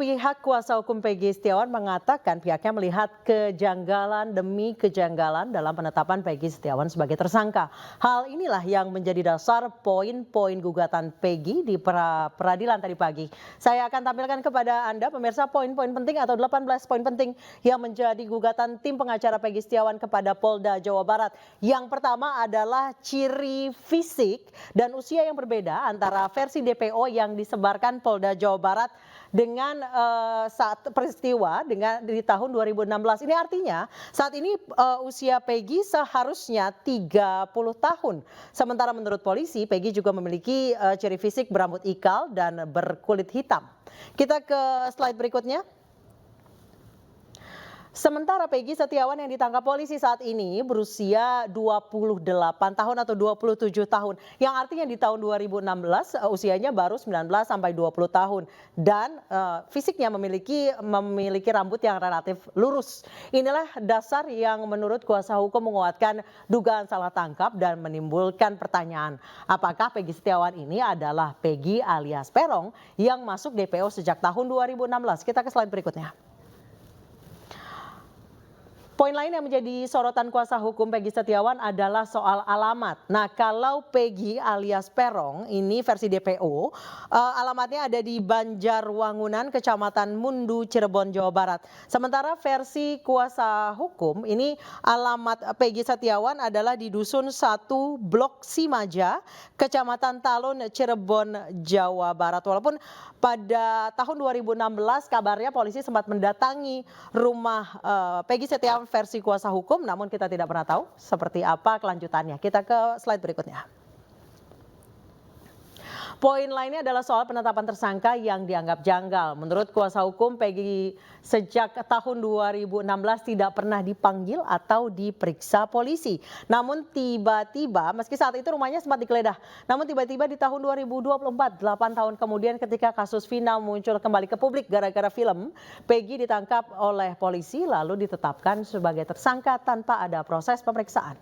Pihak kuasa hukum Peggy Setiawan mengatakan pihaknya melihat kejanggalan demi kejanggalan dalam penetapan Peggy Setiawan sebagai tersangka. Hal inilah yang menjadi dasar poin-poin gugatan Peggy di peradilan tadi pagi. Saya akan tampilkan kepada Anda pemirsa poin-poin penting atau 18 poin penting yang menjadi gugatan tim pengacara Peggy Setiawan kepada Polda Jawa Barat. Yang pertama adalah ciri fisik dan usia yang berbeda antara versi DPO yang disebarkan Polda Jawa Barat dengan saat peristiwa di tahun 2016. Ini artinya saat ini usia Peggy seharusnya 30 tahun. Sementara menurut polisi Peggy juga memiliki ciri fisik berambut ikal dan berkulit hitam. Kita ke slide berikutnya. Sementara Peggy Setiawan yang ditangkap polisi saat ini berusia 28 tahun atau 27 tahun. Yang artinya di tahun 2016 usianya baru 19 sampai 20 tahun. Dan fisiknya memiliki rambut yang relatif lurus. Inilah dasar yang menurut kuasa hukum menguatkan dugaan salah tangkap dan menimbulkan pertanyaan. Apakah Peggy Setiawan ini adalah Peggy alias Peron yang masuk DPO sejak tahun 2016? Kita ke slide berikutnya. Poin lain yang menjadi sorotan kuasa hukum Peggy Setiawan adalah soal alamat. Nah, kalau Peggy alias Peron ini versi DPO, alamatnya ada di Banjarwangunan, Kecamatan Mundu, Cirebon, Jawa Barat. Sementara versi kuasa hukum ini alamat Peggy Setiawan adalah di Dusun 1 Blok Simaja, Kecamatan Talun, Cirebon, Jawa Barat. Walaupun pada tahun 2016 kabarnya polisi sempat mendatangi rumah Peggy Setiawan versi kuasa hukum, namun kita tidak pernah tahu seperti apa kelanjutannya. Kita ke slide berikutnya. Poin lainnya adalah soal penetapan tersangka yang dianggap janggal. Menurut kuasa hukum, Peggy sejak tahun 2016 tidak pernah dipanggil atau diperiksa polisi. Namun tiba-tiba, meski saat itu rumahnya sempat digeledah, namun tiba-tiba di tahun 2024, 8 tahun kemudian ketika kasus Vina muncul kembali ke publik gara-gara film, Peggy ditangkap oleh polisi lalu ditetapkan sebagai tersangka tanpa ada proses pemeriksaan.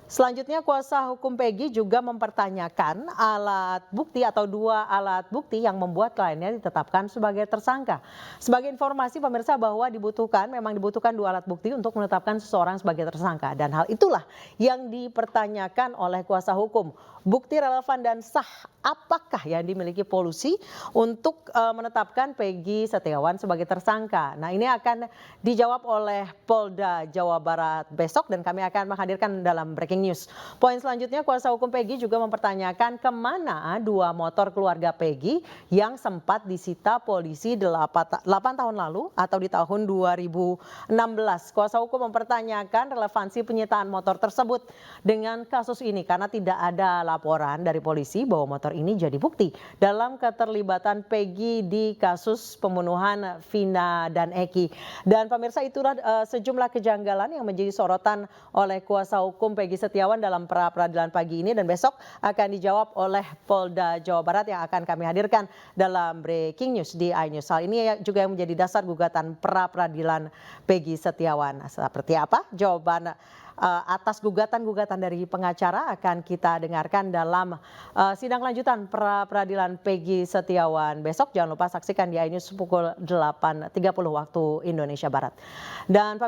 Selanjutnya kuasa hukum Peggy juga mempertanyakan alat bukti atau 2 alat bukti yang membuat kliennya ditetapkan sebagai tersangka. Sebagai informasi pemirsa bahwa memang dibutuhkan 2 alat bukti untuk menetapkan seseorang sebagai tersangka. Dan hal itulah yang dipertanyakan oleh kuasa hukum. Bukti relevan dan sah apakah yang dimiliki polisi untuk menetapkan Peggy Setiawan sebagai tersangka. Nah, ini akan dijawab oleh Polda Jawa Barat besok dan kami akan menghadirkan dalam breaking news. Poin selanjutnya kuasa hukum Peggy juga mempertanyakan kemana 2 motor keluarga Peggy yang sempat disita polisi 8 tahun lalu atau di tahun 2016. Kuasa hukum mempertanyakan relevansi penyitaan motor tersebut dengan kasus ini karena tidak ada laporan dari polisi bahwa motor ini jadi bukti dalam keterlibatan Peggy di kasus pembunuhan Vina dan Eki. Dan pemirsa, itulah sejumlah kejanggalan yang menjadi sorotan oleh kuasa hukum Peggy Setiawan dalam pra-peradilan pagi ini dan besok akan dijawab oleh Polda Jawa Barat yang akan kami hadirkan dalam breaking news di iNews. Hal ini juga yang menjadi dasar gugatan pra-peradilan Peggy Setiawan. Seperti apa jawaban atas gugatan-gugatan dari pengacara akan kita dengarkan dalam sidang lanjutan pra-peradilan Peggy Setiawan besok. Jangan lupa saksikan di iNews pukul 8.30 waktu Indonesia Barat. Dan